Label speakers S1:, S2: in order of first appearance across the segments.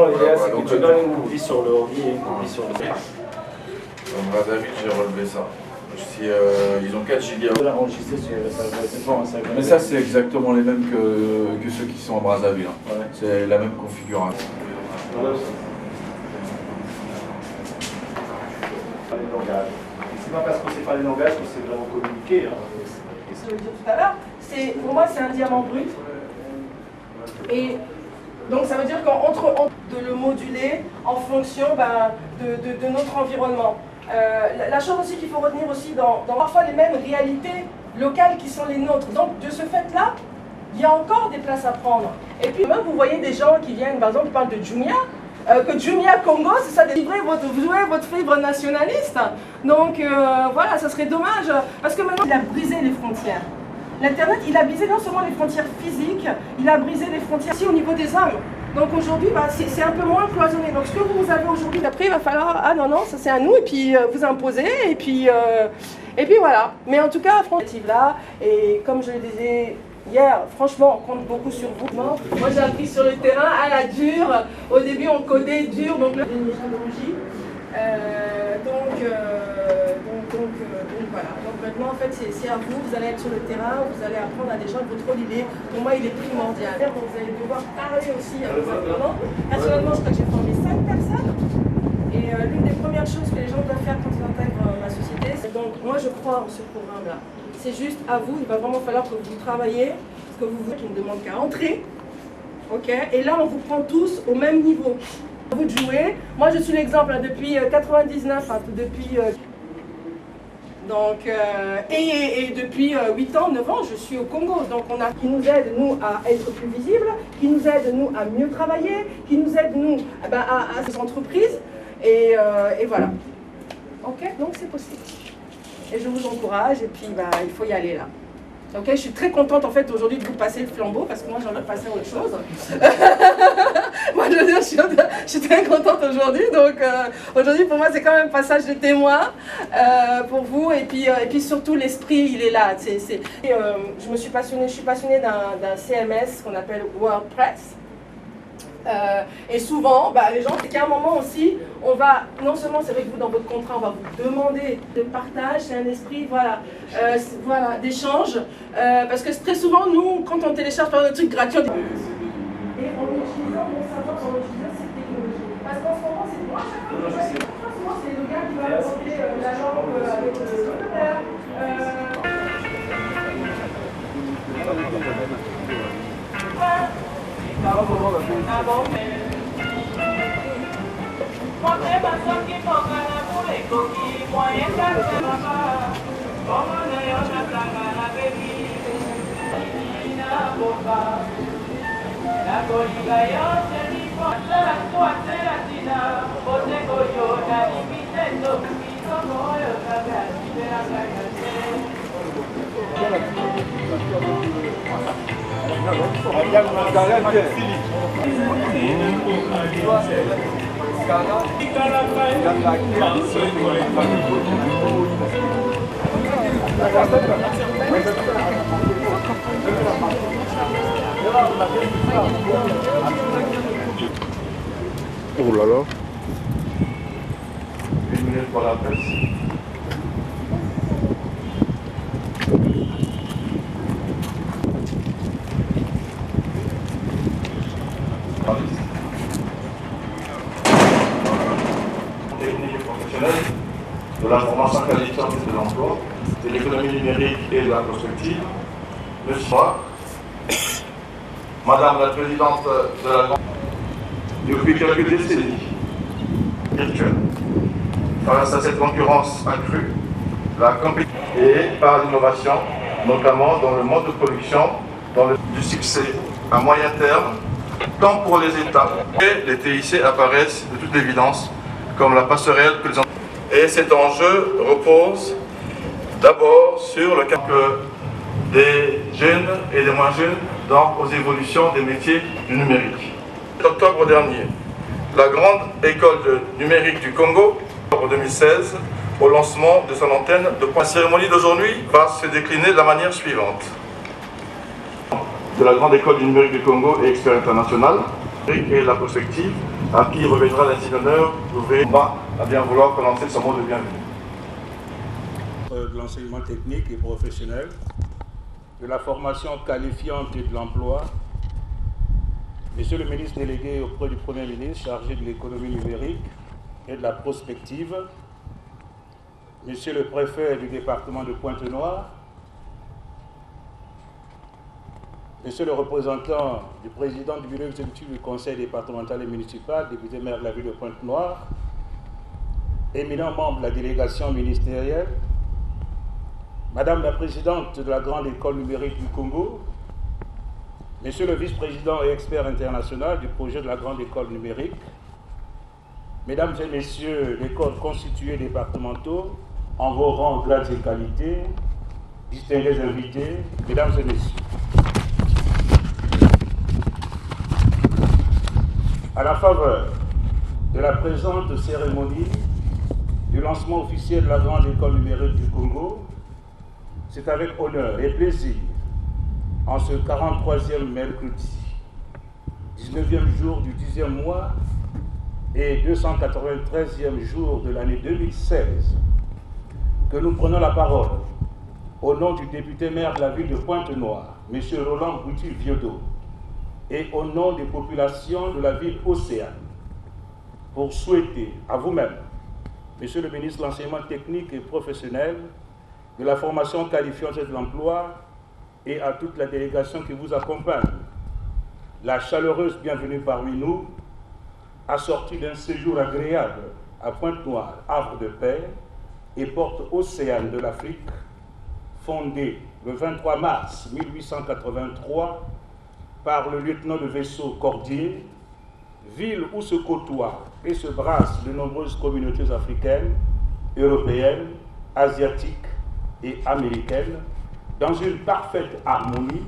S1: Sinon, l'idée, c'est que tu donnes une copie sur le hobby et une copie sur le terrain.
S2: Donc, Brazzaville, j'ai relevé ça. Si, ils ont 4 gigas. Mais ça, c'est exactement les mêmes que ceux qui sont à Brazzaville. Hein. Ouais. C'est la même configuration.
S1: C'est pas parce que c'est pas les langages que c'est vraiment communiqué. Hein.
S3: Ce que je disais tout à l'heure, pour moi, c'est un diamant brut. Et donc, ça veut dire de le moduler en fonction de notre environnement. La chose aussi qu'il faut retenir aussi dans parfois les mêmes réalités locales qui sont les nôtres. Donc de ce fait-là, il y a encore des places à prendre. Et puis même vous voyez des gens qui viennent, par exemple, qui parlent de Jumia, que Jumia Congo, c'est ça, vous jouez votre fibre nationaliste. Donc voilà, ça serait dommage, parce que maintenant il a brisé les frontières. L'Internet, il a brisé non seulement les frontières physiques, il a brisé les frontières aussi au niveau des hommes. Donc aujourd'hui, c'est un peu moins cloisonné. Donc ce que vous avez aujourd'hui, après, il va falloir, ah non, non, ça c'est à nous, et puis vous imposer, et puis voilà. Mais en tout cas, franchement, là, et comme je le disais hier, franchement, on compte beaucoup sur vous. Moi, j'ai appris sur le terrain à la dure. Au début, on codait dur, donc là, une méthodologie. Donc voilà. Donc maintenant, en fait, c'est à vous. Vous allez être sur le terrain, vous allez apprendre à des gens. Votre rôle, pour moi, il est primordial. Donc vous allez devoir parler aussi à vos apprenants. Personnellement, je crois que j'ai formé 5 personnes. Et l'une des premières choses que les gens doivent faire quand ils intègrent ma société, c'est donc, moi, je crois en ce programme-là. C'est juste à vous. Il va vraiment falloir que vous travaillez, parce que vous qui ne demandent qu'à entrer. Ok. Et là, on vous prend tous au même niveau. À vous de jouer. Moi, je suis l'exemple depuis 99, depuis et depuis 8 ans, 9 ans, je suis au Congo. Donc on a qui nous aide, nous, à être plus visibles, qui nous aide, nous, à mieux travailler, qui nous aide, nous, à ces entreprises. Et voilà. Ok, donc c'est possible. Et je vous encourage, et puis il faut y aller là. Ok, je suis très contente en fait aujourd'hui de vous passer le flambeau, parce que moi j'en ai passé à autre chose. Moi je veux dire, je suis très contente aujourd'hui, donc aujourd'hui pour moi c'est quand même passage de témoin pour vous, et puis surtout l'esprit il est là. Je suis passionnée d'un CMS qu'on appelle WordPress. Et souvent, les gens, c'est qu'à un moment aussi, on va, non seulement c'est vrai que vous dans votre contrat, on va vous demander de partage, c'est un esprit, voilà, d'échange, parce que très souvent, nous, quand on télécharge par des trucs gratuits, et en utilisant mon savoir, en utilisant cette technologie, parce qu'en ce moment, c'est moi, souvent c'est le gars qui va apporter la lampe avec le scooter.
S4: Oh là là.
S2: 1 minute pour la presse. Technique et professionnelle de la formation qualifiante et de l'emploi, de l'économie numérique et de la prospective. Monsieur, Madame la Présidente de la Banque, depuis quelques décennies virtuelles, face à cette concurrence accrue, la compétition et par l'innovation, notamment dans le mode de production, du succès à moyen terme, tant pour les États et les TIC apparaissent de toute évidence comme la passerelle que les entreprises. Et cet enjeu repose d'abord sur le cas des jeunes et des moins jeunes, donc aux évolutions des métiers du numérique. En octobre dernier, la grande école de numérique du Congo, en 2016, au lancement de son antenne de point. La cérémonie d'aujourd'hui va se décliner de la manière suivante. De la grande école du numérique du Congo et expert international, et la prospective, à qui reviendra l'insigne d'honneur, d'ouvrir à bien vouloir prononcer son mot de bienvenue.
S4: De l'enseignement technique et professionnel, de la formation qualifiante et de l'emploi, Monsieur le ministre délégué auprès du Premier ministre chargé de l'économie numérique et de la prospective, Monsieur le préfet du département de Pointe-Noire, Monsieur le représentant du président du bureau exécutif du conseil départemental et municipal, député maire de la ville de Pointe-Noire, éminents membres de la délégation ministérielle, Madame la présidente de la grande école numérique du Congo, Monsieur le vice-président et expert international du projet de la grande école numérique, Mesdames et Messieurs les corps constitués départementaux, en vos rangs, grades et qualités, distingués invités, Mesdames et Messieurs. À la faveur de la présente cérémonie du lancement officiel de la grande école numérique du Congo, c'est avec honneur et plaisir, en ce 43e mercredi, 19e jour du 10e mois et 293e jour de l'année 2016, que nous prenons la parole au nom du député maire de la ville de Pointe-Noire, M. Roland Boutil-Viodo, et au nom des populations de la ville Océane, pour souhaiter à vous-même, Monsieur le ministre de l'Enseignement technique et professionnel, de la formation qualifiante et de l'emploi, et à toute la délégation qui vous accompagne, la chaleureuse bienvenue parmi nous, assortie d'un séjour agréable à Pointe-Noire, havre de paix et porte océane de l'Afrique, fondée le 23 mars 1883 par le lieutenant de vaisseau Cordier, ville où se côtoient et se brassent de nombreuses communautés africaines, européennes, asiatiques et américaines, dans une parfaite harmonie,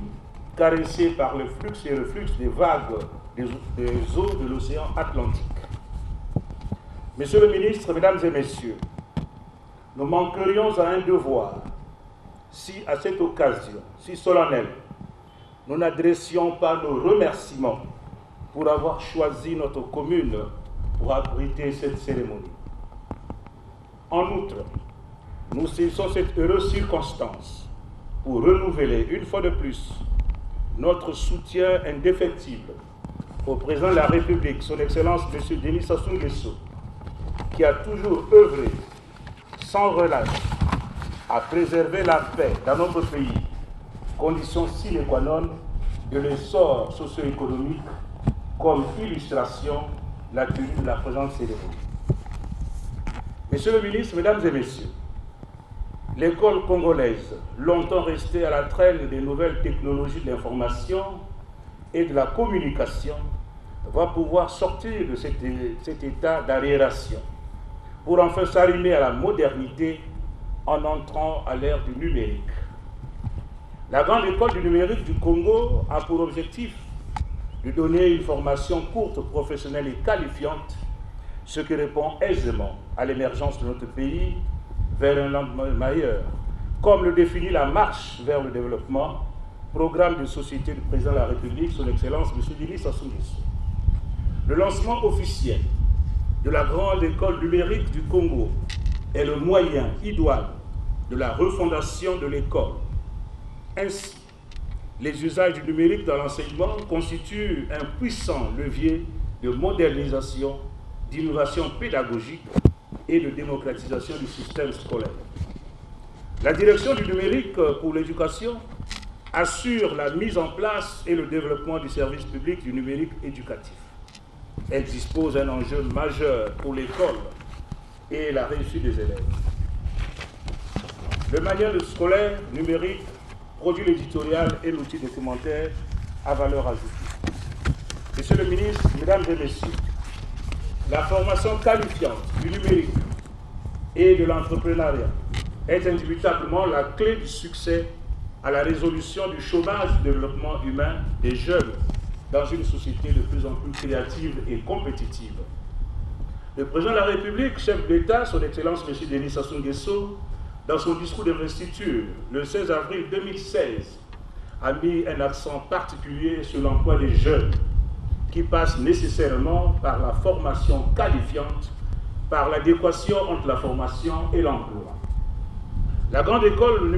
S4: caressée par le flux et le flux des vagues des eaux de l'océan Atlantique. Monsieur le ministre, Mesdames et Messieurs, nous manquerions à un devoir si, à cette occasion si solennelle, nous n'adressions pas nos remerciements pour avoir choisi notre commune pour abriter cette cérémonie. En outre, nous saisissons cette heureuse circonstance pour renouveler une fois de plus notre soutien indéfectible au président de la République, son Excellence M. Denis Sassou Nguesso, qui a toujours œuvré sans relâche à préserver la paix dans notre pays, condition sine qua non de l'essor socio-économique, comme illustration la tenue de la présente cérémonie. Monsieur le ministre, Mesdames et Messieurs, l'école congolaise, longtemps restée à la traîne des nouvelles technologies de l'information et de la communication, va pouvoir sortir de cet état d'arriération pour enfin s'arrimer à la modernité en entrant à l'ère du numérique. La grande école du numérique du Congo a pour objectif de donner une formation courte, professionnelle et qualifiante, ce qui répond aisément à l'émergence de notre pays vers un lendemain meilleur, comme le définit la marche vers le développement, programme de société du président de la République, son Excellence M. Denis Sassou Nguesso. Le lancement officiel de la grande école numérique du Congo est le moyen idoine de la refondation de l'école. Ainsi, les usages du numérique dans l'enseignement constituent un puissant levier de modernisation, d'innovation pédagogique et de démocratisation du système scolaire. La direction du numérique pour l'éducation assure la mise en place et le développement du service public du numérique éducatif. Elle dispose d'un enjeu majeur pour l'école et la réussite des élèves. Le manuel scolaire numérique, produit l'éditorial et l'outil documentaire à valeur ajoutée. Monsieur le ministre, Mesdames et Messieurs, la formation qualifiante du numérique et de l'entrepreneuriat est indubitablement la clé du succès à la résolution du chômage du développement humain des jeunes dans une société de plus en plus créative et compétitive. Le président de la République, chef d'État, son Excellence M. Denis Sassou Nguesso, dans son discours d'investiture le 16 avril 2016, a mis un accent particulier sur l'emploi des jeunes qui passe nécessairement par la formation qualifiante, par l'adéquation entre la formation et l'emploi. La grande école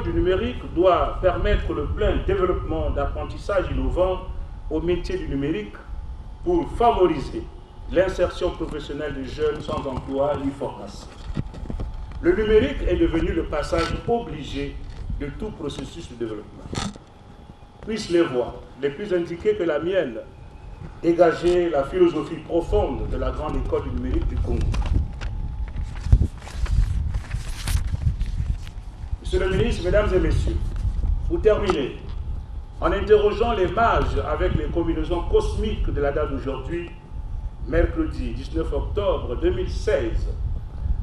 S4: du numérique doit permettre le plein développement d'apprentissage innovant au métier du numérique pour favoriser l'insertion professionnelle des jeunes sans emploi ni formation. Le numérique est devenu le passage obligé de tout processus de développement. Puissent les voix les plus indiquées que la mienne dégager la philosophie profonde de la grande école du numérique du Congo. Monsieur le ministre, mesdames et messieurs, pour terminer, en interrogeant les mages avec les combinaisons cosmiques de la date d'aujourd'hui, mercredi 19 octobre 2016,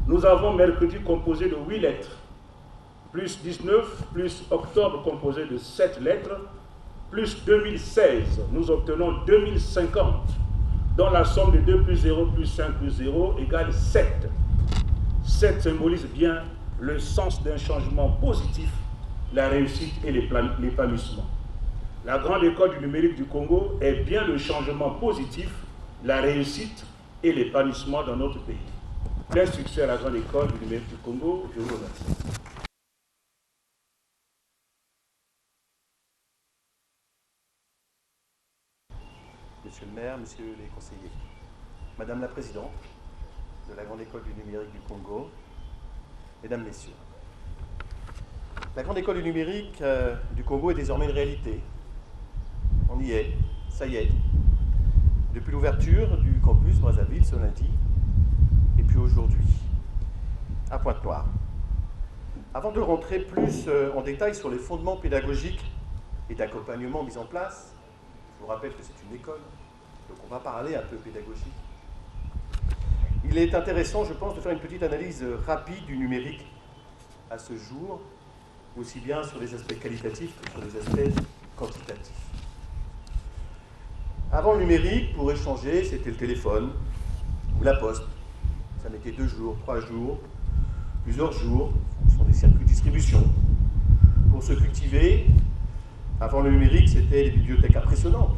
S4: nous avons mercredi composé de 8 lettres, plus 19, plus octobre composé de 7 lettres, plus 2016, nous obtenons 2050, dont la somme de 2 plus 0 plus 5 plus 0 égale 7. 7 symbolise bien le sens d'un changement positif, la réussite et l'épanouissement. La grande école du numérique du Congo est bien le changement positif, la réussite et l'épanouissement dans notre pays. Plein succès à la grande école du numérique du Congo. Je vous remercie.
S5: Monsieur le maire, messieurs les conseillers, Madame la présidente de la grande école du numérique du Congo, mesdames, messieurs. La grande école du numérique du Congo est désormais une réalité. On y est, ça y est. Depuis l'ouverture du campus Brazzaville ce lundi, et puis aujourd'hui, à Pointe-Noire. Avant de rentrer plus en détail sur les fondements pédagogiques et d'accompagnement mis en place, je vous rappelle que c'est une école, donc on va parler un peu pédagogique. Il est intéressant, je pense, de faire une petite analyse rapide du numérique à ce jour, aussi bien sur les aspects qualitatifs que sur les aspects quantitatifs. Avant le numérique, pour échanger, c'était le téléphone ou la poste. Ça mettait 2 jours, 3 jours, plusieurs jours. Ce sont des circuits de distribution. Pour se cultiver, avant le numérique, c'était les bibliothèques impressionnantes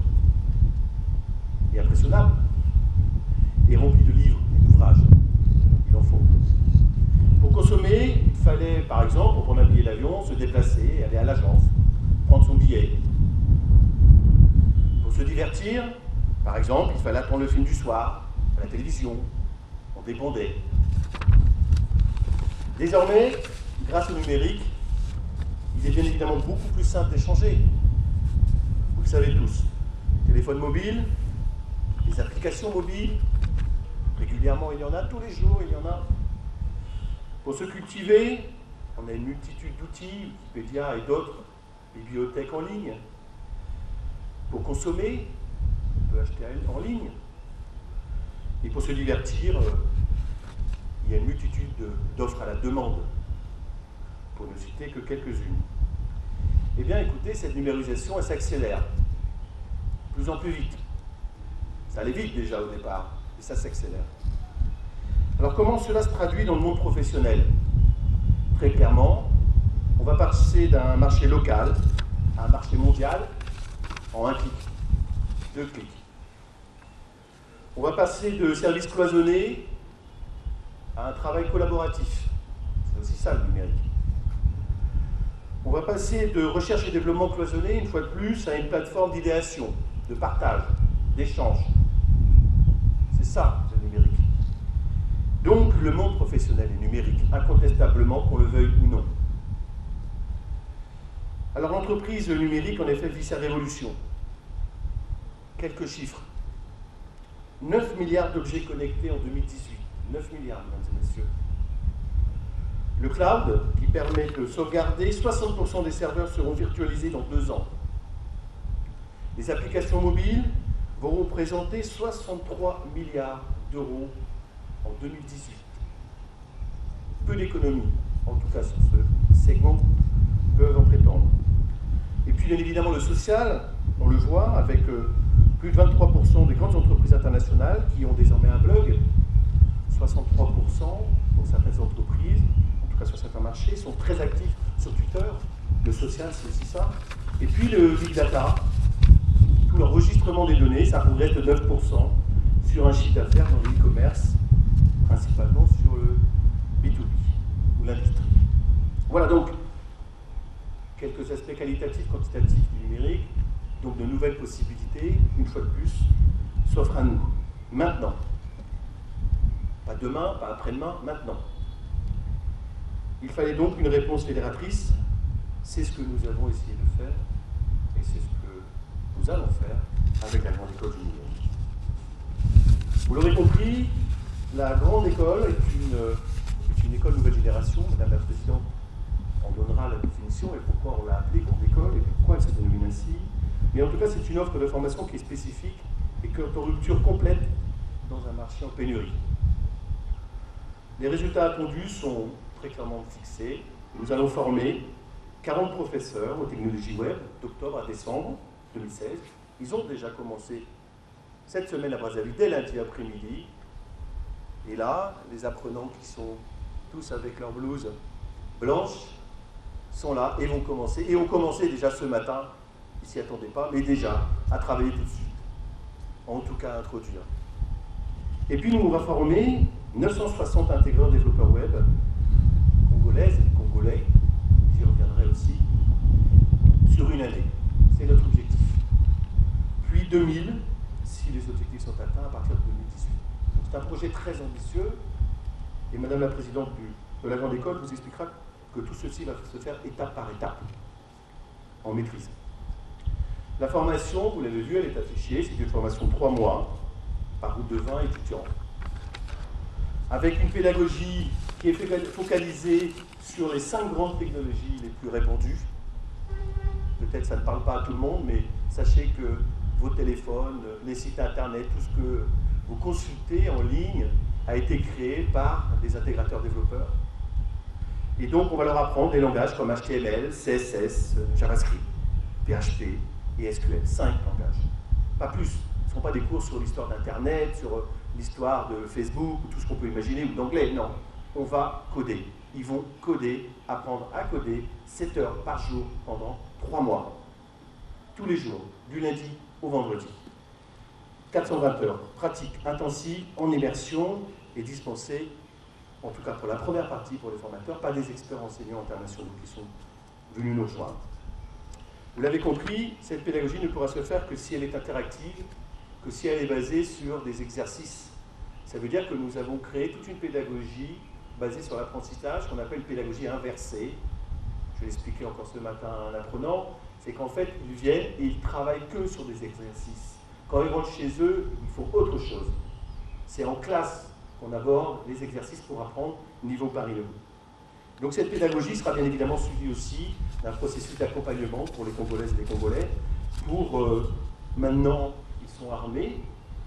S5: et impressionnables, et remplies de livres et d'ouvrages. Il en faut. Pour consommer, il fallait, par exemple, pour prendre un billet d'avion, se déplacer, aller à l'agence, prendre son billet. Pour se divertir, par exemple, il fallait attendre le film du soir, à la télévision. On dépendait. Désormais, grâce au numérique, il est bien évidemment beaucoup plus simple d'échanger. Vous le savez tous. Téléphone mobile, les applications mobiles, régulièrement il y en a, tous les jours il y en a. Pour se cultiver, on a une multitude d'outils, Wikipédia et d'autres, bibliothèques en ligne. Pour consommer, on peut acheter en ligne. Et pour se divertir, il y a une multitude d'offres à la demande, pour ne citer que quelques-unes. Eh bien, écoutez, cette numérisation, elle s'accélère, de plus en plus vite. Ça allait vite déjà au départ, et ça s'accélère. Alors, comment cela se traduit dans le monde professionnel? Très clairement, on va passer d'un marché local à un marché mondial en 1 clic, 2 clics. On va passer de services cloisonnés à un travail collaboratif. C'est aussi ça le numérique. On va passer de recherche et développement cloisonné, une fois de plus, à une plateforme d'idéation, de partage, d'échange. C'est ça, le numérique. Donc, le monde professionnel est numérique, incontestablement, qu'on le veuille ou non. Alors, l'entreprise numérique, en effet, vit sa révolution. Quelques chiffres. 9 milliards d'objets connectés en 2018. 9 milliards, mesdames et messieurs. Le cloud, qui permet de sauvegarder, 60% des serveurs seront virtualisés dans 2 ans. Les applications mobiles vont représenter 63 milliards d'euros en 2018. Peu d'économies, en tout cas sur ce segment, peuvent en prétendre. Et puis bien évidemment le social, on le voit avec plus de 23% des grandes entreprises internationales qui ont désormais un blog, 63% pour certaines entreprises, en tout cas sur certains marchés, sont très actifs sur Twitter. Le social, c'est aussi ça. Et puis le big data. tout l'enregistrement des données, ça progresse de 9% sur un chiffre d'affaires dans le e-commerce, principalement sur le B2B ou l'industrie. Voilà donc quelques aspects qualitatifs, quantitatifs du numérique, donc de nouvelles possibilités, une fois de plus, s'offrent à nous, maintenant. Pas demain, pas après-demain, maintenant. Il fallait donc une réponse fédératrice, c'est ce que nous avons essayé de faire, et c'est ce que nous allons faire avec la Grande École du numérique. Vous l'aurez compris, la Grande École est une école nouvelle génération. Madame la Présidente en donnera la définition et pourquoi on l'a appelée Grande École et pourquoi elle se dénomine ainsi. Mais en tout cas, c'est une offre de formation qui est spécifique et qui est en rupture complète dans un marché en pénurie. Les résultats attendus sont très clairement fixés. Nous allons former 40 professeurs aux technologies web d'octobre à décembre 2016. Ils ont déjà commencé cette semaine à Brazzaville, dès lundi après-midi. Et là, les apprenants qui sont tous avec leur blouse blanche sont là et vont commencer. Et ont commencé déjà ce matin, ils ne s'y attendaient pas, mais déjà à travailler tout de suite. En tout cas à introduire. Et puis nous, on va former 960 intégreurs développeurs web, congolaises et congolais, j'y reviendrai aussi, sur une année. C'est notre objectif. Puis 2000, si les objectifs sont atteints, à partir de 2018. Donc c'est un projet très ambitieux, et Madame la Présidente de la Grande École vous expliquera que tout ceci va se faire étape par étape, en maîtrise. La formation, vous l'avez vu, elle est affichée, c'est une formation de 3 mois, par groupe de 20 étudiants, avec une pédagogie qui est focalisée sur les 5 grandes technologies les plus répandues. Peut-être ça ne parle pas à tout le monde, mais sachez que vos téléphones, les sites internet, tout ce que vous consultez en ligne a été créé par des intégrateurs développeurs. Et donc on va leur apprendre des langages comme HTML, CSS, JavaScript, PHP et SQL. 5 langages, pas plus. Ce ne sont pas des cours sur l'histoire d'Internet, sur l'histoire de Facebook, ou tout ce qu'on peut imaginer, ou d'anglais. Non, on va coder. Ils vont coder, apprendre à coder 7 heures par jour pendant 3 mois. Tous les jours, du lundi au vendredi. 420 heures pratiques intensives, en immersion, et dispensées, en tout cas pour la première partie, pour les formateurs, par des experts enseignants internationaux qui sont venus nous rejoindre. Vous l'avez compris, cette pédagogie ne pourra se faire que si elle est interactive, que si elle est basée sur des exercices. Ça veut dire que nous avons créé toute une pédagogie basée sur l'apprentissage qu'on appelle pédagogie inversée. Je vais l'expliquer encore ce matin à un apprenant. C'est qu'en fait, ils viennent et ils travaillent que sur des exercices. Quand ils rentrent chez eux, il faut autre chose. C'est en classe qu'on aborde les exercices pour apprendre niveau par niveau. Donc cette pédagogie sera bien évidemment suivie aussi d'un processus d'accompagnement pour les Congolaises et les Congolais, pour maintenant ils sont armés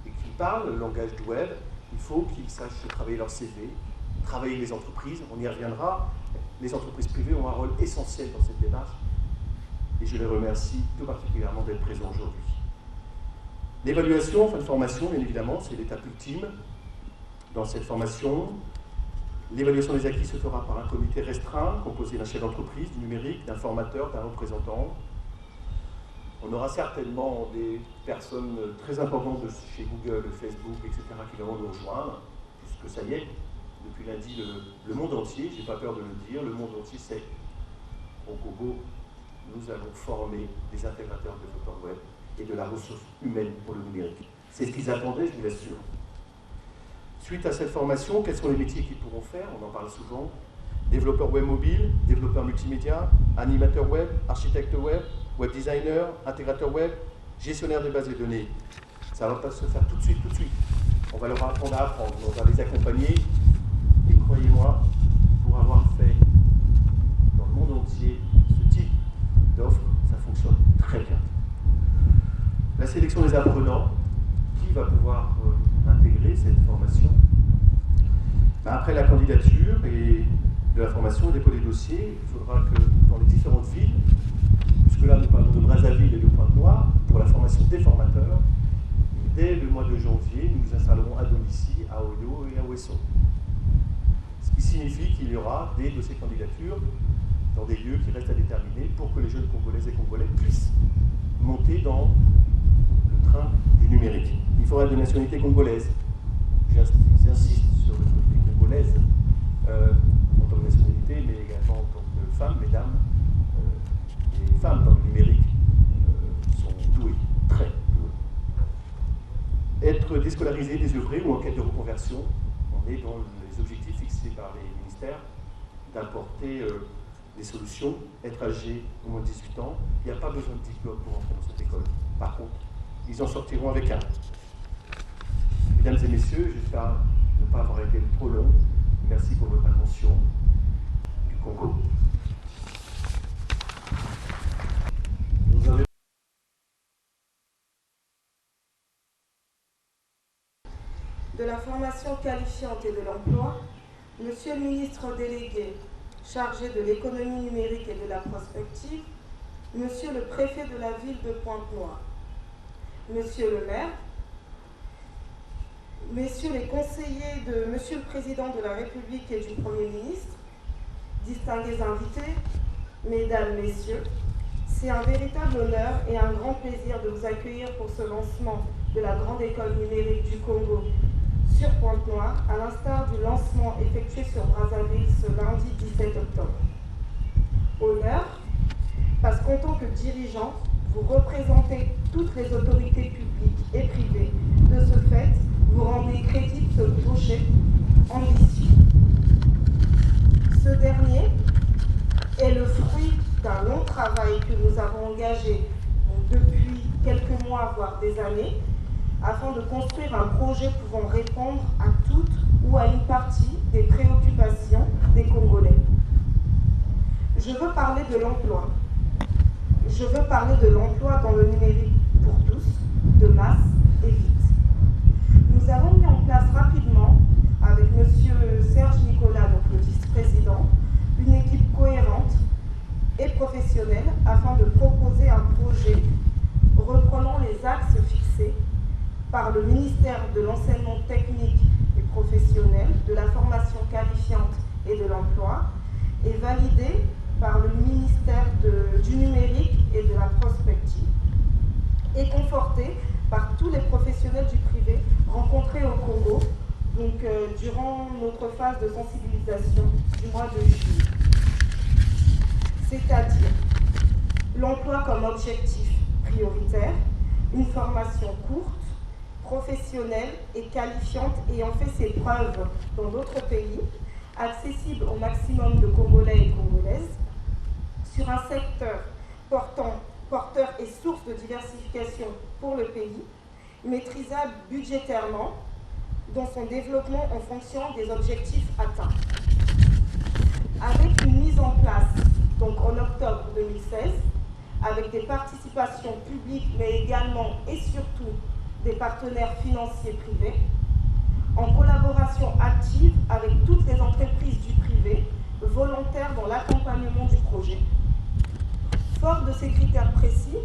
S5: et qu'ils parlent le langage du web, il faut qu'ils sachent travailler leur CV, travailler les entreprises, on y reviendra. Les entreprises privées ont un rôle essentiel dans cette démarche et je les remercie tout particulièrement d'être présents aujourd'hui. L'évaluation, fin de formation, bien évidemment, c'est l'étape ultime dans cette formation. L'évaluation des acquis se fera par un comité restreint, composé d'un chef d'entreprise, du numérique, d'un formateur, d'un représentant. On aura certainement des personnes très importantes de chez Google, Facebook, etc. qui vont nous rejoindre, puisque ça y est, depuis lundi, le monde entier, j'ai pas peur de le dire, le monde entier sait qu'au Congo, nous allons former des intégrateurs de développeurs web et de la ressource humaine pour le numérique. C'est ce qu'ils attendaient, je vous l'assure. Suite à cette formation, quels sont les métiers qu'ils pourront faire? On en parle souvent. Développeur web mobile, développeur multimédia, animateur web, architecte web, web designer, intégrateur web, gestionnaire des bases de données. Ça ne va pas se faire tout de suite. On va leur apprendre à apprendre, on va les accompagner. Et croyez-moi, pour avoir fait dans le monde entier ce type d'offre, ça fonctionne très bien. La sélection des apprenants, qui va pouvoir intégrer cette formation? Après la candidature et de la formation, dépôt des dossiers, il faudra que dans les différentes villes, puisque là nous parlons de Brazzaville et de Pointe-Noire, pour la formation des formateurs, dès le mois de janvier, nous nous installerons à Domici, à Oyo et à Ouesso. Ce qui signifie qu'il y aura des dossiers de candidature dans des lieux qui restent à déterminer pour que les jeunes Congolaises et Congolais puissent monter dans train du numérique. Il faudra de nationalité congolaise. J'insiste sur le côté congolaise en tant que nationalité, mais également en tant que femme, mesdames. Les femmes dans le numérique sont douées, très douées. Être déscolarisé, désœuvré ou en quête de reconversion, on est dans les objectifs fixés par les ministères d'apporter des solutions. Être âgé au moins de 18 ans, il n'y a pas besoin de diplôme pour entrer dans cette école. Par contre, ils en sortiront avec un. Mesdames et messieurs, j'espère ne pas avoir été trop long. Merci pour votre attention. Du Congo.
S3: De la formation qualifiante et de l'emploi, Monsieur le ministre délégué chargé de l'économie numérique et de la prospective, Monsieur le préfet de la ville de Pointe-Noire, Monsieur le maire, Messieurs les conseillers de Monsieur le Président de la République et du Premier ministre, distingués invités, Mesdames, Messieurs, c'est un véritable honneur et un grand plaisir de vous accueillir pour ce lancement de la Grande École numérique du Congo sur Pointe-Noire, à l'instar du lancement effectué sur Brazzaville ce lundi 17 octobre. Honneur, parce qu'en tant que dirigeant, vous représentez toutes les autorités publiques et privées. De ce fait, vous rendez crédible ce projet ambitieux. Ce dernier est le fruit d'un long travail que nous avons engagé depuis quelques mois, voire des années, afin de construire un projet pouvant répondre à toutes ou à une partie des préoccupations des Congolais. Je veux parler de l'emploi. Je veux parler de l'emploi dans le numérique pour tous, de masse et vite. Nous avons mis en place rapidement, avec M. Serge Nicolas, donc le vice-président, une équipe cohérente et professionnelle afin de proposer un projet reprenant les axes fixés par le ministère de l'enseignement technique et professionnel, de la formation qualifiante et de l'emploi, et validé par le ministère du numérique et de la prospective, et conforté par tous les professionnels du privé rencontrés au Congo, donc durant notre phase de sensibilisation du mois de juillet. C'est-à-dire l'emploi comme objectif prioritaire, une formation courte, professionnelle et qualifiante ayant fait ses preuves dans d'autres pays, accessible au maximum de Congolais et Congolaises, sur un secteur porteur et source de diversification pour le pays, maîtrisable budgétairement dans son développement en fonction des objectifs atteints. Avec une mise en place, donc en octobre 2016, avec des participations publiques, mais également et surtout des partenaires financiers privés, en collaboration active avec toutes les entreprises du privé, volontaires dans l'accompagnement du projet. Fort de ces critères précis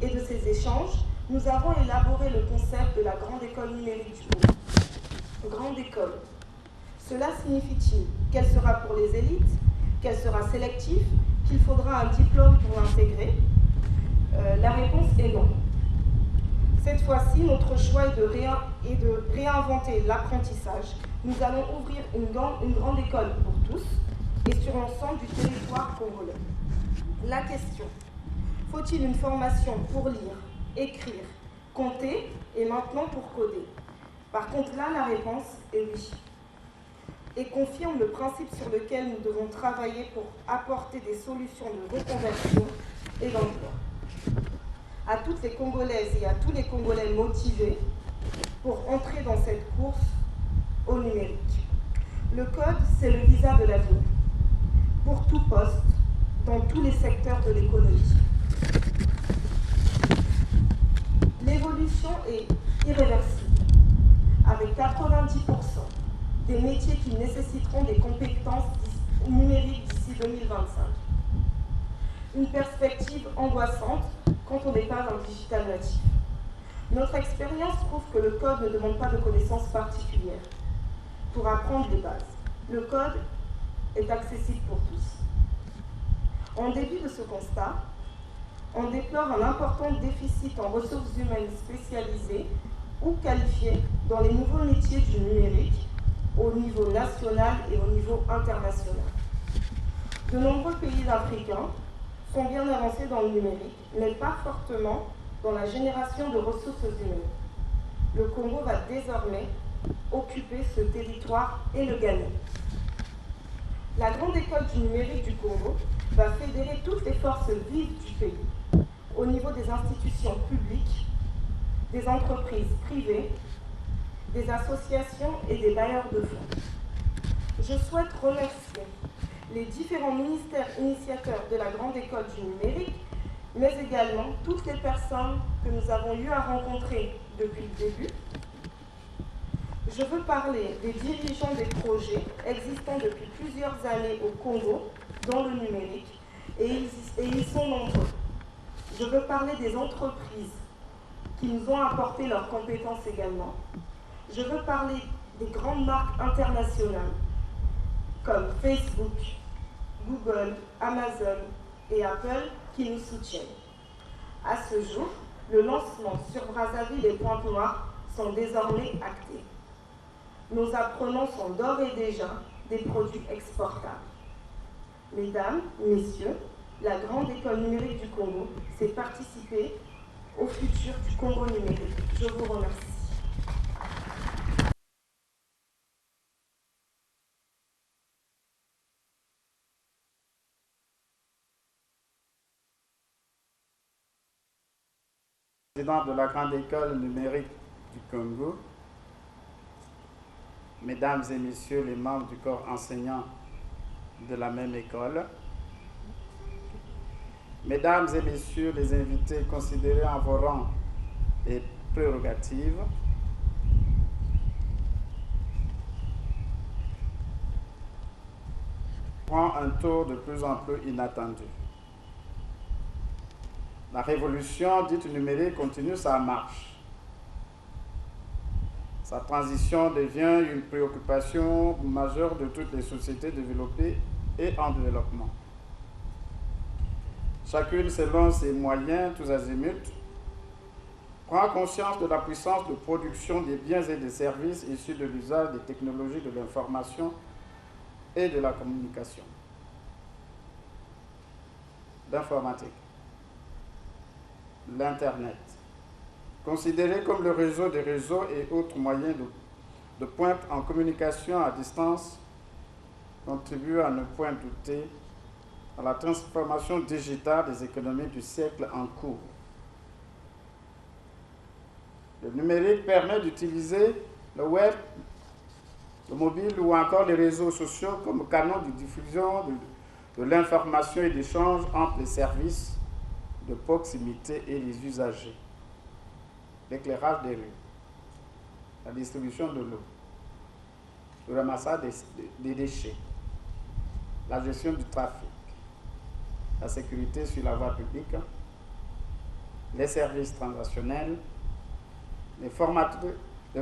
S3: et de ces échanges, nous avons élaboré le concept de la Grande École numérique du Congo. Grande École. Cela signifie-t-il qu'elle sera pour les élites, qu'elle sera sélective, qu'il faudra un diplôme pour l'intégrer? La réponse est non. Cette fois-ci, notre choix est de réinventer l'apprentissage. Nous allons ouvrir une grande école pour tous et sur l'ensemble du territoire congolais. La question, faut-il une formation pour lire, écrire, compter et maintenant pour coder? Par contre, là, la réponse est oui. Et confirme le principe sur lequel nous devons travailler pour apporter des solutions de reconversion et d'emploi à toutes les Congolaises et à tous les Congolais motivés pour entrer dans cette course au numérique. Le code, c'est le visa de l'avenir, pour tout poste, dans tous les secteurs de l'économie. L'évolution est irréversible, avec 90% des métiers qui nécessiteront des compétences numériques d'ici 2025. Une perspective angoissante quand on n'est pas un digital natif. Notre expérience prouve que le code ne demande pas de connaissances particulières pour apprendre les bases. Le code est accessible pour tous. En dépit de ce constat, On déplore un important déficit en ressources humaines spécialisées ou qualifiées dans les nouveaux métiers du numérique au niveau national et au niveau international. De nombreux pays africains sont bien avancés dans le numérique, mais pas fortement dans la génération de ressources humaines. Le Congo va désormais occuper ce territoire et le gagner. La Grande École du numérique du Congo va fédérer toutes les forces vives du pays, au niveau des institutions publiques, des entreprises privées, des associations et des bailleurs de fonds. Je souhaite remercier les différents ministères initiateurs de la Grande École du numérique, mais également toutes les personnes que nous avons eu à rencontrer depuis le début. Je veux parler des dirigeants des projets existants depuis plusieurs années au Congo dans le numérique, et ils sont nombreux. Je veux parler des entreprises qui nous ont apporté leurs compétences également. Je veux parler des grandes marques internationales comme Facebook, Google, Amazon et Apple qui nous soutiennent. À ce jour, le lancement sur Brazzaville et Pointe-Noire sont désormais actés. Nos apprenants sont d'ores et déjà des produits exportables. Mesdames, Messieurs, la Grande École numérique du Congo sait participer au futur du Congo numérique. Je vous remercie.
S6: Président de la Grande École numérique du Congo, Mesdames et Messieurs les membres du corps enseignant de la même école, Mesdames et Messieurs les invités considérés en vos rangs et prérogatives, prend un tour de plus en plus inattendu. La révolution dite numérique continue sa marche. Sa transition devient une préoccupation majeure de toutes les sociétés développées et en développement. Chacune, selon ses moyens, tous azimuts, prend conscience de la puissance de production des biens et des services issus de l'usage des technologies de l'information et de la communication, d'informatique, l'Internet, considéré comme le réseau des réseaux et autres moyens de pointe en communication à distance, contribue à ne point douter à la transformation digitale des économies du siècle en cours. Le numérique permet d'utiliser le web, le mobile ou encore les réseaux sociaux comme canaux de diffusion de l'information et d'échange entre les services de proximité et les usagers. L'éclairage des rues, la distribution de l'eau, le ramassage des déchets, la gestion du trafic, la sécurité sur la voie publique, les services transactionnels, les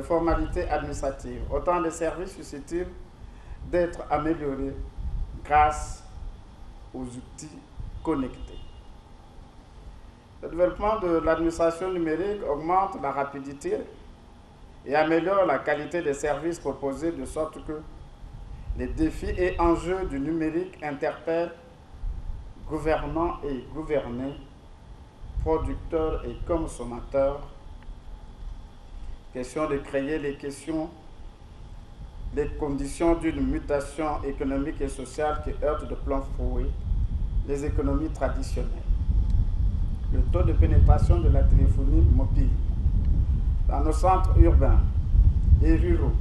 S6: formalités administratives, autant de services susceptibles d'être améliorés grâce aux outils connectés. Le développement de l'administration numérique augmente la rapidité et améliore la qualité des services proposés de sorte que les défis et enjeux du numérique interpellent gouvernants et gouvernés, producteurs et consommateurs. Question de créer les conditions d'une mutation économique et sociale qui heurte de plein fouet les économies traditionnelles. Le taux de pénétration de la téléphonie mobile dans nos centres urbains et ruraux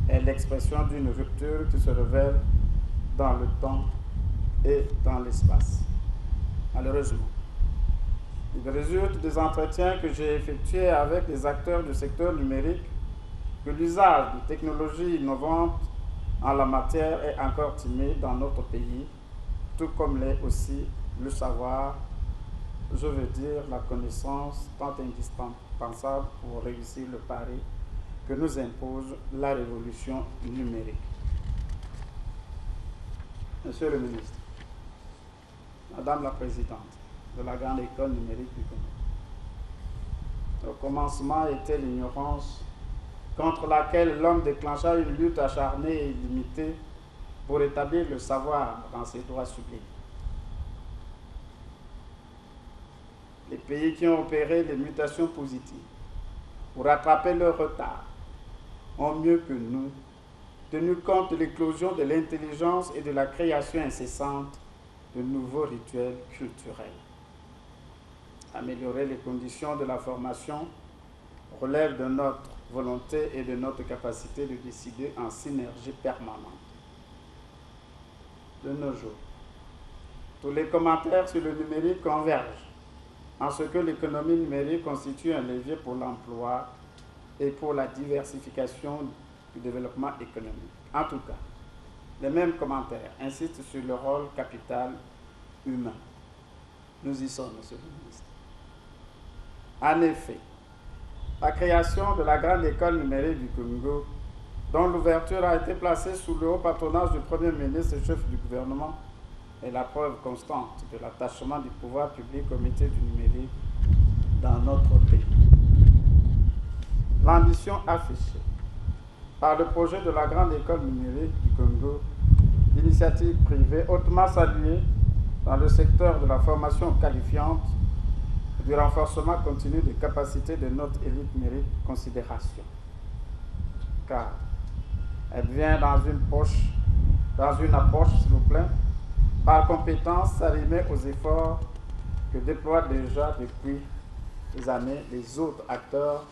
S6: est l'expression d'une rupture qui se révèle dans le temps et dans l'espace. Malheureusement, il résulte des entretiens que j'ai effectués avec les acteurs du secteur numérique que l'usage de technologies innovantes en la matière est encore timide dans notre pays, tout comme l'est aussi le savoir, je veux dire la connaissance tant indispensable pour réussir le pari que nous impose la révolution numérique. Monsieur le ministre, Madame la Présidente, de la grande école numérique du Congo. Au commencement était l'ignorance contre laquelle l'homme déclencha une lutte acharnée et illimitée pour établir le savoir dans ses droits sublimes. Les pays qui ont opéré les mutations positives pour rattraper leur retard ont mieux que nous tenu compte de l'éclosion de l'intelligence et de la création incessante de nouveaux rituels culturels. Améliorer les conditions de la formation relève de notre volonté et de notre capacité de décider en synergie permanente. De nos jours, tous les commentaires sur le numérique convergent en ce que l'économie numérique constitue un levier pour l'emploi et pour la diversification du développement économique. En tout cas, les mêmes commentaires insistent sur le rôle capital humain. Nous y sommes, Monsieur le ministre. En effet, la création de la grande école numérique du Congo, dont l'ouverture a été placée sous le haut patronage du Premier ministre et chef du gouvernement, est la preuve constante de l'attachement du pouvoir public au métier du numérique dans notre pays. L'ambition affichée par le projet de la grande école numérique du Congo, initiative privée hautement saluée dans le secteur de la formation qualifiante et du renforcement continu des capacités de notre élite mérite considération. Car elle vient dans une approche, s'il vous plaît, par compétence s'arrimer aux efforts que déploient déjà depuis des années les autres acteurs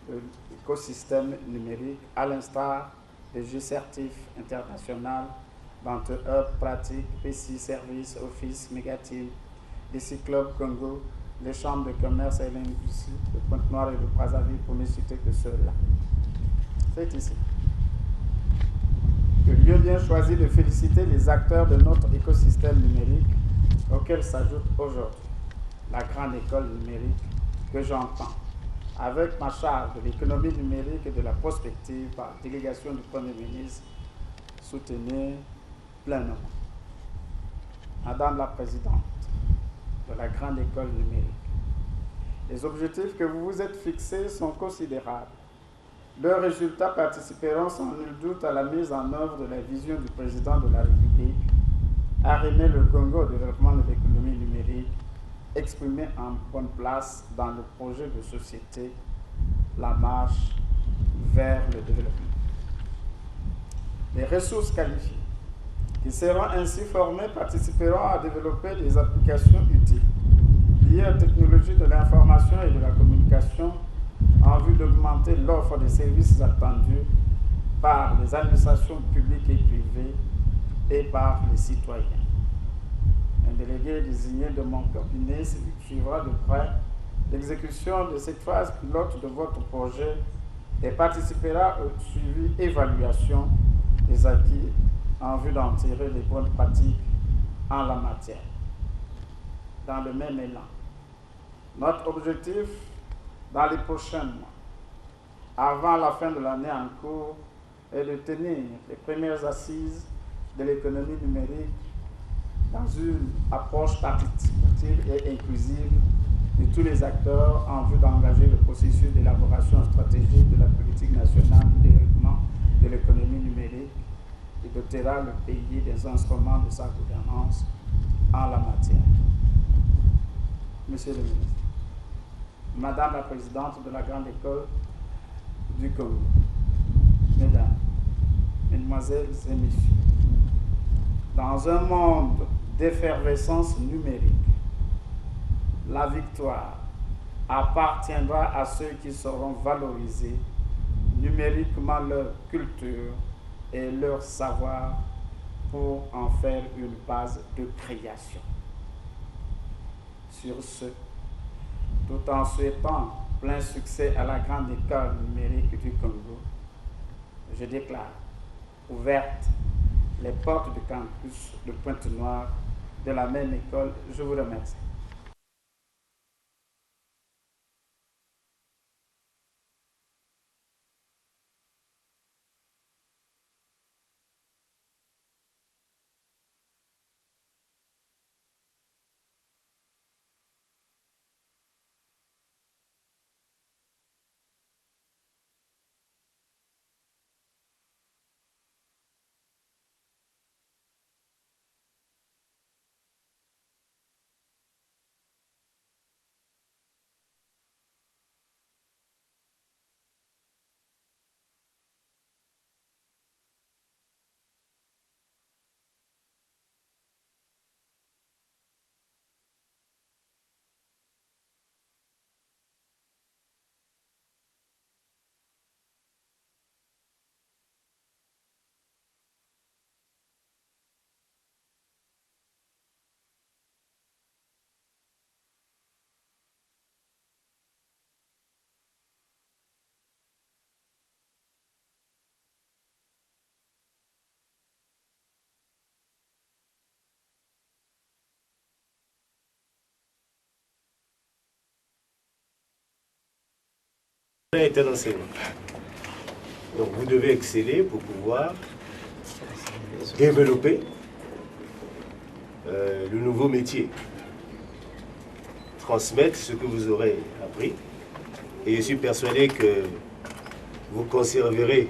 S6: de l'écosystème numérique, à l'instar des G-Certif international, Bantu Hub, Pratique, PC Service, Office, Megateam, DC Club Congo, les chambres de commerce et l'industrie de Pointe-Noire et de Brazzaville, pour ne citer que ceux-là. C'est ici que lieu bien choisi de féliciter les acteurs de notre écosystème numérique, auquel s'ajoute aujourd'hui la grande école numérique que j'entends, avec ma charge de l'économie numérique et de la prospective par délégation du Premier ministre, soutenir pleinement. Madame la Présidente de la grande école numérique, les objectifs que vous vous êtes fixés sont considérables. Leurs résultats participeront sans nul doute à la mise en œuvre de la vision du président de la République, arrimer le Congo au développement de l'économie numérique, exprimé en bonne place dans le projet de société La marche vers le développement. Les ressources qualifiées qui seront ainsi formées participeront à développer des applications utiles liées aux technologies de l'information et de la communication en vue d'augmenter l'offre de services attendus par les administrations publiques et privées et par les citoyens. Un délégué désigné de mon cabinet suivra de près l'exécution de cette phase pilote de votre projet et participera au suivi et évaluation des acquis en vue d'en tirer les bonnes pratiques en la matière. Dans le même élan, notre objectif dans les prochains mois, avant la fin de l'année en cours, est de tenir les premières assises de l'économie numérique dans une approche participative et inclusive de tous les acteurs en vue d'engager le processus d'élaboration stratégique de la politique nationale de développement de l'économie numérique et dotera le pays des instruments de sa gouvernance en la matière. Monsieur le ministre, Madame la Présidente de la Grande École du Congo, Mesdames, Mesdemoiselles et Messieurs, dans un monde d'effervescence numérique, la victoire appartiendra à ceux qui sauront valoriser numériquement leur culture et leur savoir pour en faire une base de création. Sur ce, tout en souhaitant plein succès à la grande école numérique du Congo, je déclare ouvertes les portes du campus de Pointe-Noire de la même école. Je vous remercie.
S7: est un enseignement. Donc vous devez exceller pour pouvoir développer le nouveau métier, transmettre ce que vous aurez appris. Et je suis persuadé que vous conserverez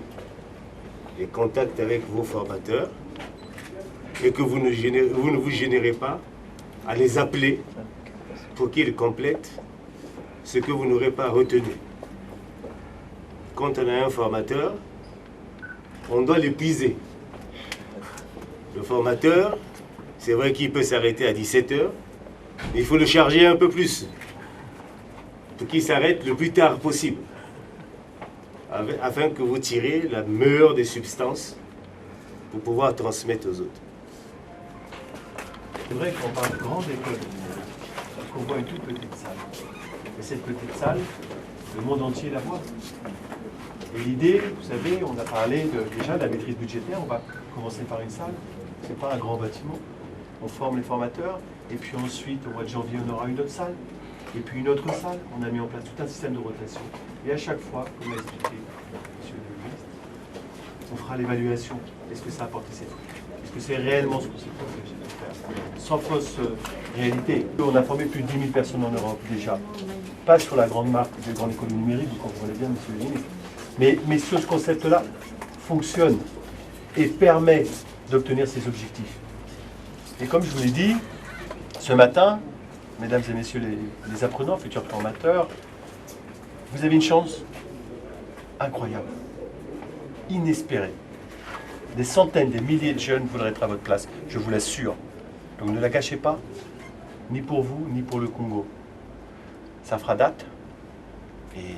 S7: les contacts avec vos formateurs et que vous ne vous gênerez pas à les appeler pour qu'ils complètent ce que vous n'aurez pas retenu. Quand on a un formateur, on doit l'épuiser. Le formateur, c'est vrai qu'il peut s'arrêter à 17 h, mais il faut le charger un peu plus pour qu'il s'arrête le plus tard possible, afin que vous tirez la meilleure des substances pour pouvoir transmettre aux autres.
S8: C'est vrai qu'on parle de grande école, qu'on voit une toute petite salle. Et cette petite salle, le monde entier la voit. Et l'idée, vous savez, on a parlé déjà de la maîtrise budgétaire, on va commencer par une salle, c'est pas un grand bâtiment. On forme les formateurs, et puis ensuite, au mois de janvier, on aura une autre salle, et puis une autre salle. On a mis en place tout un système de rotation. Et à chaque fois, comme l'a expliqué M. le ministre, on fera l'évaluation. Est-ce que ça a apporté ses fruits? Est-ce que c'est réellement ce qu'on s'est engagé de faire? Sans fausse réalité. On a formé plus de 10 000 personnes en Europe déjà. Pas sur la grande marque de grande école numérique, vous comprenez bien, monsieur le ministre. Mais ce concept-là fonctionne et permet d'obtenir ces objectifs. Et comme je vous l'ai dit, ce matin, mesdames et messieurs les apprenants, futurs formateurs, vous avez une chance incroyable, inespérée. Des centaines, des milliers de jeunes voudraient être à votre place, je vous l'assure. Donc ne la gâchez pas, ni pour vous, ni pour le Congo. Ça fera date, et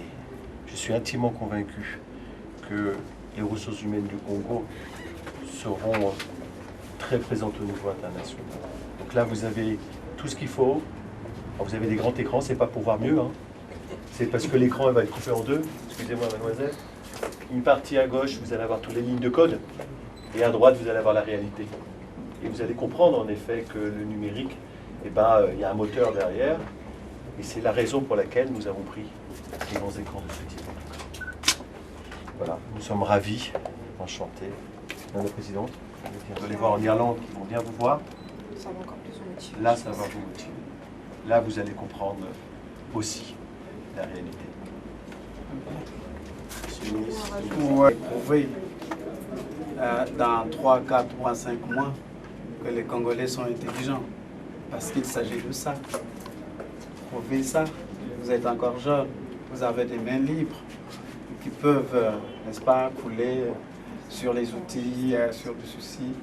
S8: je suis intimement convaincu que les ressources humaines du Congo seront très présentes au niveau international. Donc là, vous avez tout ce qu'il faut. Alors, vous avez des grands écrans, c'est pas pour voir mieux, hein. C'est parce que l'écran va être coupé en deux. Excusez-moi, mademoiselle. Une partie à gauche, vous allez avoir toutes les lignes de code, et à droite, vous allez avoir la réalité. Et vous allez comprendre en effet que le numérique, eh ben, il y a un moteur derrière, et c'est la raison pour laquelle nous avons pris les grands écrans de ce type. Voilà, nous sommes ravis, enchantés. Madame la Présidente, vous allez voir en Irlande, ils vont bien vous voir.
S3: Ça va encore plus vous motiver.
S8: Là, ça va vous motiver. Là, vous allez comprendre aussi la réalité.
S6: Pour prouver dans 3, 4 mois, 5 mois que les Congolais sont intelligents. Parce qu'il s'agit de ça. Prouver ça. Vous êtes encore jeune, vous avez des mains libres qui peuvent, n'est-ce pas, couler sur les outils, sur du souci.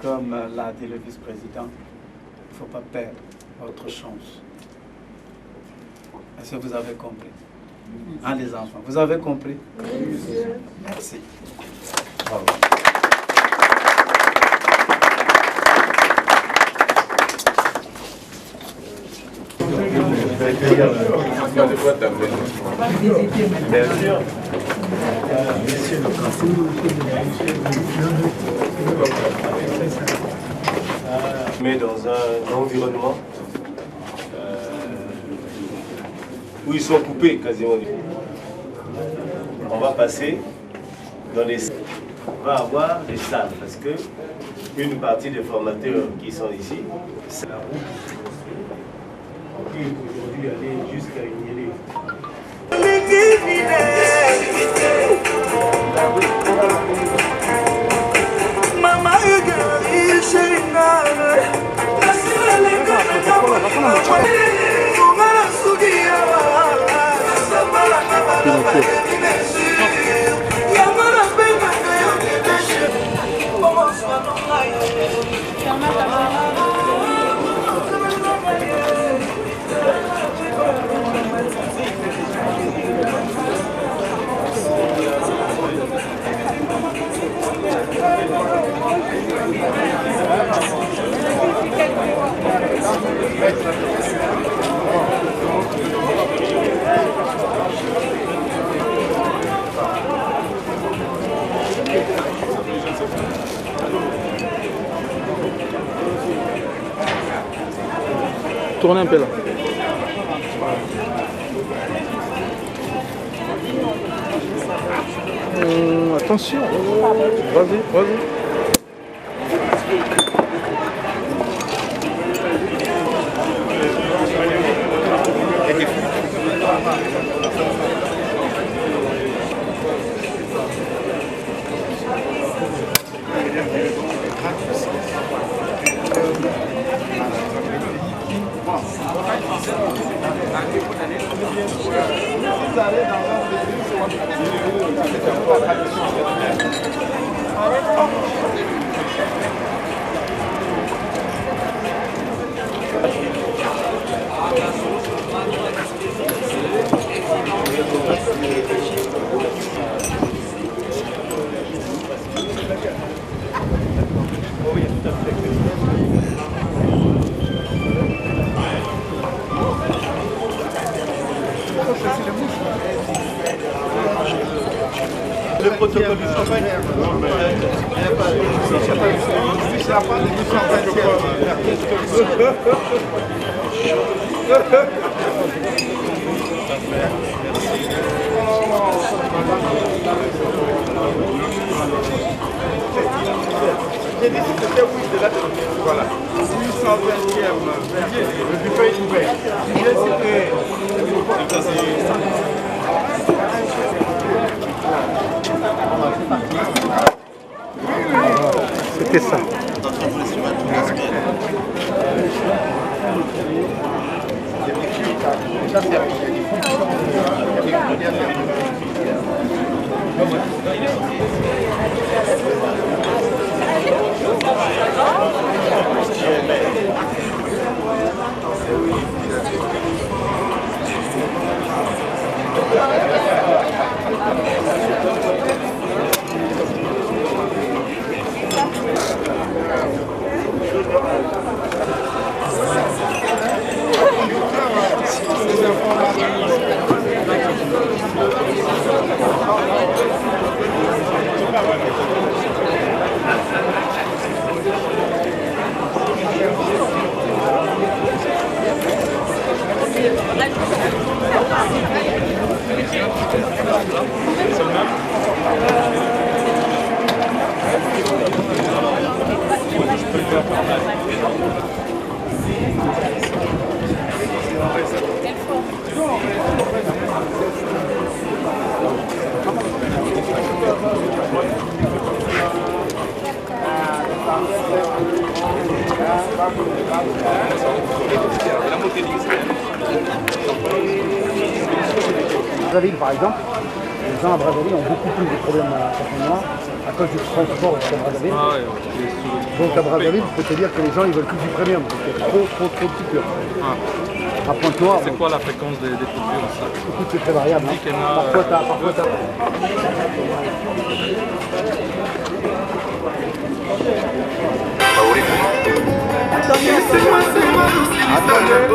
S6: Comme l'a dit le vice-président, il ne faut pas perdre votre chance. Est-ce que vous avez compris? Hein, les enfants, vous avez compris? Oui, monsieur. Merci. Bravo.
S8: Bien sûr.
S7: Mais dans un environnement où ils sont coupés quasiment. On va passer dans les salles. On va avoir des salles parce que une partie des formateurs qui sont ici, c'est la route. On peut aujourd'hui aller jusqu'à Ignélé.
S9: Tournez un peu là. attention. Vas-y, vas-y.
S5: Le protocole du champagne. Voilà. 820e. Le buffet est ouvert.
S9: C'était ça.
S10: Brazzaville, par exemple, les gens à Brazzaville ont beaucoup plus de problèmes à cause du transport jusqu'à Brazzaville. Donc à Brazzaville, je peux te dire que les gens ils veulent plus du premium, parce qu'il y a trop de coupures. À Pointe-Noire.
S9: C'est quoi la fréquence des coupures ça?
S10: Écoute, c'est très variable. Parfois t'as.
S2: Attendez.